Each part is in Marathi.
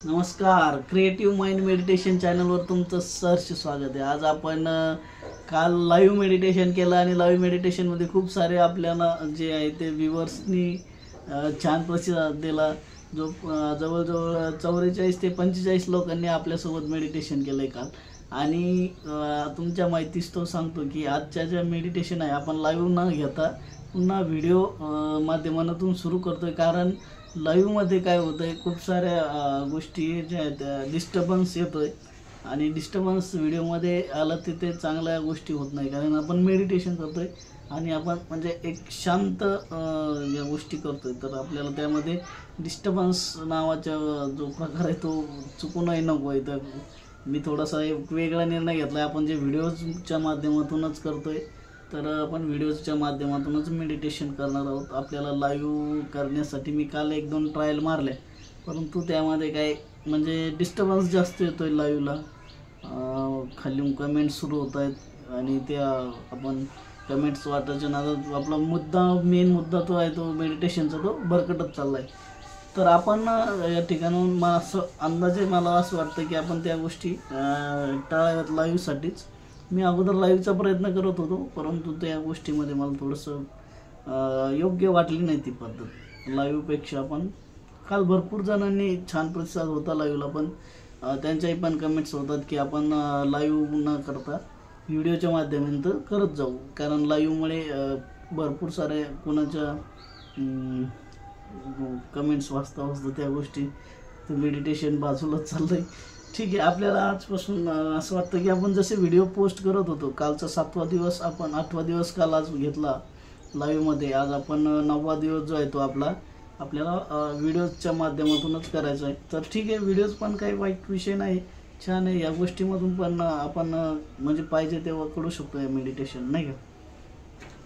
नमस्कार, क्रिएटिव्ह माइंड मेडिटेशन चॅनलवर तुमचं सहर्ष स्वागत आहे। आज आपण काल लाईव्ह मेडिटेशन केलं आणि लाईव्ह मेडिटेशनमध्ये खूप सारे आपल्याला जे आहे ते व्ह्यूअर्सनी छान प्रतिसाद दिला। जो जवळजवळ 44 ते 45 लोकांनी आपल्यासोबत मेडिटेशन केलं आहे काल। आणि तुमच्या माहितीस तो सांगतो की आजच्या ज्या मेडिटेशन आहे आपण लाईव्ह न घेता पुन्हा व्हिडिओ माध्यमातून सुरू करतोय, कारण लाईव्हमध्ये काय होतं आहे खूप साऱ्या गोष्टी ज्या आहेत डिस्टर्बन्स येतो आहे आणि डिस्टर्बन्स व्हिडिओमध्ये आलं ते चांगल्या गोष्टी होत नाही, कारण आपण मेडिटेशन करतो आहे आणि आपण म्हणजे एक शांत या गोष्टी करतो आहे, तर आपल्याला त्यामध्ये डिस्टर्बन्स नावाचा जो प्रकार आहे तो चुकूनही नको आहे। तर मी थोडासा एक वेगळा निर्णय घेतला आहे, आपण जे व्हिडिओजच्या माध्यमातूनच करतो आहे तर आपण व्हिडिओच्या माध्यमातूनच मेडिटेशन करणार आहोत। आपल्याला लाईव्ह करण्यासाठी मी काल 1-2 ट्रायल मारले, परंतु त्यामध्ये काय म्हणजे डिस्टर्बन्स जास्त येतो आहे लाईव्हला। खाली कमेंट्स सुरू होत आहेत आणि त्या आपण कमेंट्स वाटायच्या नादात आपला मेन मुद्दा तो आहे तो मेडिटेशनचा तो भरकटत चालला आहे। तर आपण या ठिकाणाहून असं अंदाजे मला असं वाटतं की आपण त्या गोष्टी टाळाव्यात लाईव्हसाठीच। मी अगोदर लाईव्हचा प्रयत्न करत होतो, परंतु त्या गोष्टीमध्ये मला थोडंसं योग्य वाटली नाही ती पद्धत। लाईव्हपेक्षा आपण काल भरपूर जणांनी छान प्रतिसाद होता लाईव्हला, पण त्यांच्याही पण कमेंट्स होतात की आपण लाईव्ह न करता व्हिडिओच्या माध्यमातून करत जाऊ, कारण लाईव्हमुळे भरपूर सारे कोणाच्या कमेंट्स वाचता त्या गोष्टी तर मेडिटेशन बाजूलाच चाललं आहे। ठीक आहे, आपल्याला आजपासून असं वाटतं की आपण जसे व्हिडिओ पोस्ट करत होतो, कालचा 7वा दिवस आपण 8वा दिवस काल आज घेतला लाईव्हमध्ये, आज आपण 9वा दिवस जो आहे तो आपल्याला व्हिडिओच्या माध्यमातूनच करायचा आहे। तर ठीक आहे, व्हिडिओज पण काही वाईट विषय नाही, छान आहे। या गोष्टीमधून पण आपण म्हणजे पाहिजे तेव्हा करू शकतो या मेडिटेशन, नाही का?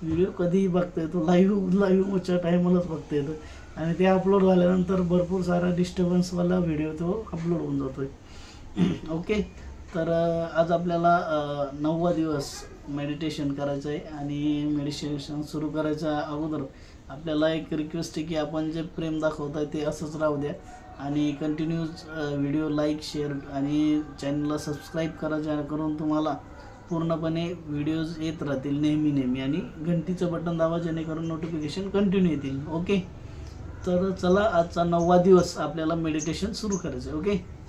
व्हिडिओ कधीही बघता येतो, लाईव्हच्या टायमालाच बघता येतो आणि ते अपलोड झाल्यानंतर भरपूर सारा डिस्टर्बन्सवाला व्हिडिओ तो अपलोड होऊन जातो आहे। ओके, तर आज आपल्याला 9वा दिवस मेडिटेशन करायचं आहे आणि मेडिटेशन सुरू करायच्या अगोदर आपल्याला एक रिक्वेस्ट आहे की आपण जे प्रेम दाखवत आहे ते असंच राहू द्या आणि कंटिन्यूज व्हिडिओ लाईक शेअर आणि चॅनलला सबस्क्राईब करा, जेणेकरून तुम्हाला पूर्णपणे व्हिडिओज येत राहतील नेहमी आणि घंटीचं बटन दाबा, जेणेकरून नोटिफिकेशन कंटिन्यू येतील। ओके, तर चला आजचा 9वा दिवस आपल्याला मेडिटेशन सुरू करायचं आहे। ओके,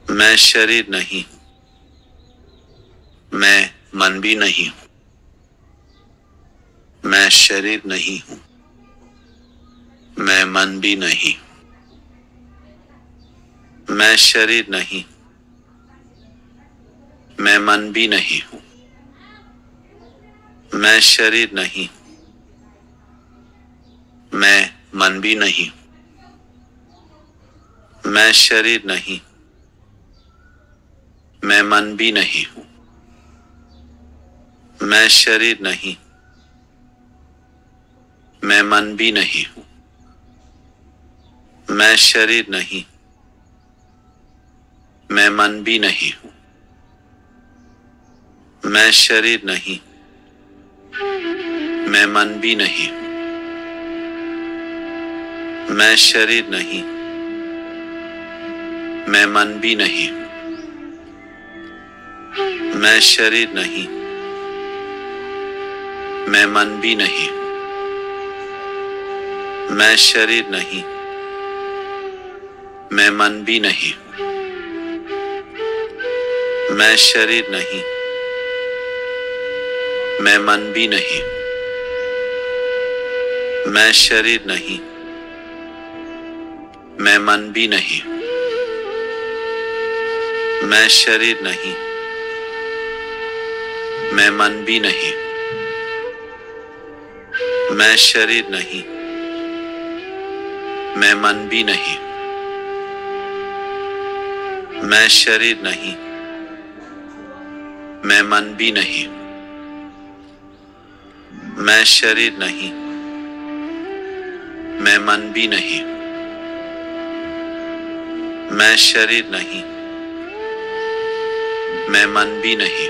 मैं शरीर नहीं, मैं मन भी नहीं हूं। मैं शरीर नहीं हूं, मैं मन भी नहीं। मैं शरीर नहीं, मैं मन भी नहीं हूं। मैं शरीर नहीं, मैं मन भी नहीं। मैं शरीर नहीं, मैं मन भी नहीं हूं। मैं शरीर नहीं, मैं मन भी नहीं हूं। मैं शरीर नहीं, मैं मन भी नहीं हूं। मैं शरीर नहीं, मैं मन भी नहीं हूं। मैं शरीर नहीं, मैं मन भी नहीं हूं। मैं शरीर नहीं, मैं मन भी नहीं हूं। मैं शरीर नहीं, मैं मन भी नहीं हूं। मैं शरीर नहीं, मैं मन भी नहीं हूं। मैं शरीर नहीं, मैं मन भी नहीं हूं। मैं शरीर नहीं, मैं मन भी नहीं। मैं शरीर नहीं, मैं मन भी नहीं। मैं शरीर नहीं, मैं मन भी नहीं। मैं शरीर नहीं, मैं मन भी नहीं। मैं शरीर नहीं, मैं मन भी नहीं।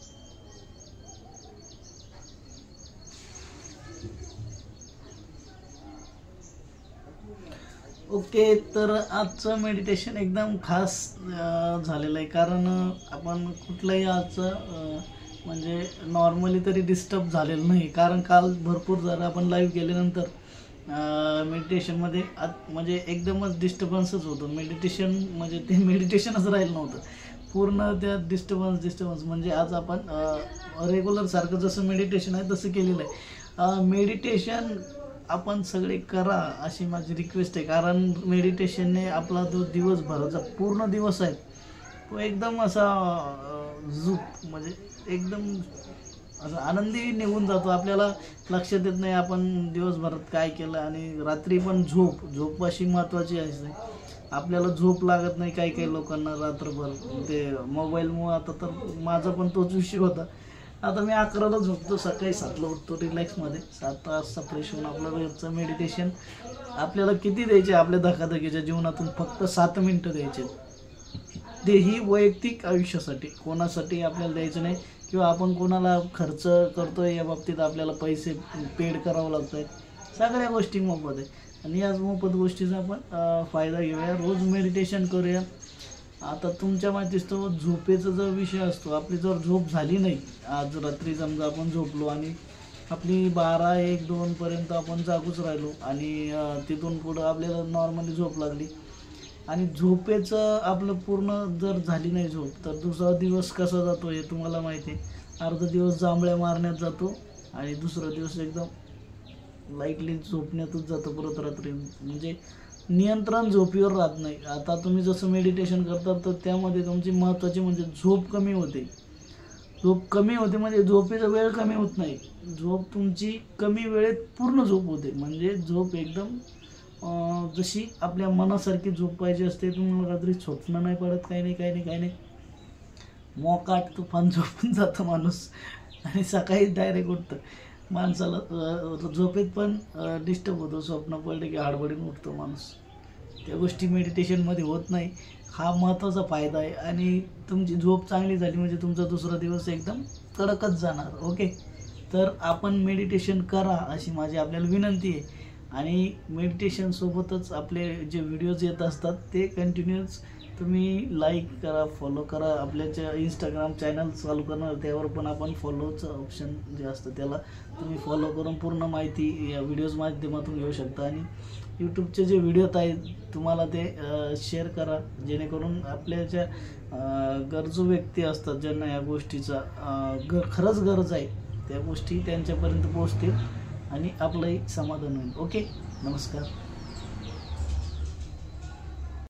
ओके, तर आजचं मेडिटेशन एकदम खास झालेलं आहे, कारण आपण कुठलंही आजचं म्हणजे नॉर्मली तरी डिस्टर्ब झालेलं नाही, कारण काल भरपूर जरा आपण लाईव्ह केल्यानंतर मेडिटेशनमध्ये म्हणजे एकदमच डिस्टर्बन्सच होतं. मेडिटेशन म्हणजे ते मेडिटेशनच राहिलं नव्हतं, पूर्ण त्या डिस्टर्बन्स म्हणजे आज आपण रेग्युलर सारखं जसं मेडिटेशन आहे तसं केलेलं आहे. मेडिटेशन आपण सगळे करा अशी माझी रिक्वेस्ट आहे, कारण मेडिटेशनने आपला जो दिवसभराचा पूर्ण दिवस आहे तो एकदम असा झोप म्हणजे एकदम असं आनंदी निघून जातो. आपल्याला लक्षात येत नाही आपण दिवसभरात काय केलं. आणि रात्री पण झोप अशी महत्त्वाची असते. आपल्याला झोप लागत नाही काही काही लोकांना रात्रभर ते मोबाईलमुळं. आता तर माझा पण तोच विषय होता. आता मी 11ला झोपतो, सकाळी 7ला उठतो रिलॅक्समध्ये. 7 वाजता फ्रेश होऊन आपलं रोजचं मेडिटेशन. आपल्याला किती द्यायचे आपल्या धकाधकीच्या जीवनातून? फक्त 7 मिनटं द्यायचे. तेही वैयक्तिक आयुष्यासाठी, कोणासाठी आपल्याला द्यायचं नाही, किंवा आपण कोणाला खर्च करतोय या बाबतीत आपल्याला पैसे पेड करावं लागत आहे. सगळ्या गोष्टी मोफत आहे आणि याच मोफत गोष्टीचा आपण फायदा घेऊया. रोज मेडिटेशन करूया. आता तुमच्या माहितीच तो झोपेचा जो विषय असतो, आपली जर झोप झाली नाही, आज रात्री समजा आपण झोपलो आणि आपली 12, 1, 2पर्यंत आपण जागूच राहिलो आणि तिथून पुढं आपल्याला नॉर्मली झोप लागली आणि झोपेचं आपलं पूर्ण जर झाली नाही झोप, तर दुसरा दिवस कसा जातो हे तुम्हाला माहिती आहे. अर्धा दिवस जांभळ्या मारण्यात जातो आणि दुसरा दिवस एकदम लाईटली झोपण्यातच जातो परत रात्री. म्हणजे नियंत्रण झोपीवर राहत नाही. आता तुम्ही जसं मेडिटेशन करता तर त्यामध्ये तुमची महत्त्वाची म्हणजे झोप कमी होते. झोप कमी होते म्हणजे झोपेचा वेळ कमी होत नाही, झोप तुमची कमी वेळेत पूर्ण झोप होते. म्हणजे झोप एकदम जशी आपल्या मनासारखी झोप पाहिजे असते. तुम्हाला रात्री स्वप्न नाही पडत, काही नाही मोकाट तुफान झोपून जातं माणूस आणि सकाळी डायरेक्ट उठतं. माणसाला झोपेत पण डिस्टर्ब होतो. स्वप्न पडले की हडबडीने उठतो माणूस. त्या गोष्टी मेडिटेशनमध्ये होत नाही. हा महत्त्वाचा फायदा आहे. आणि तुमची झोप चांगली झाली म्हणजे तुमचा दुसरा दिवस एकदम कडकच जाणार. ओके, तर आपण मेडिटेशन करा अशी माझी आपल्याला विनंती आहे. आणि मेडिटेशनसोबतच आपले जे व्हिडिओज येत असतात ते कंटिन्यूअस तुम्ही लाईक करा, फॉलो करा. आपल्याच्या इंस्टाग्राम चॅनल चालू करणार, त्यावर पण आपण फॉलोचं ऑप्शन जे असतं त्याला तुम्ही फॉलो करून पूर्ण माहिती या व्हिडिओज माध्यमातून घेऊ शकता. आणि यूट्यूबचे जे व्हिडिओ आहेत तुम्हाला ते शेअर करा, जेणेकरून आपल्याच्या गरजू व्यक्ती असतात ज्यांना या गोष्टीचा खरंच गरज आहे, त्या गोष्टी त्यांच्यापर्यंत पोहोचतील आणि आपलंही समाधान होईल. ओके, नमस्कार.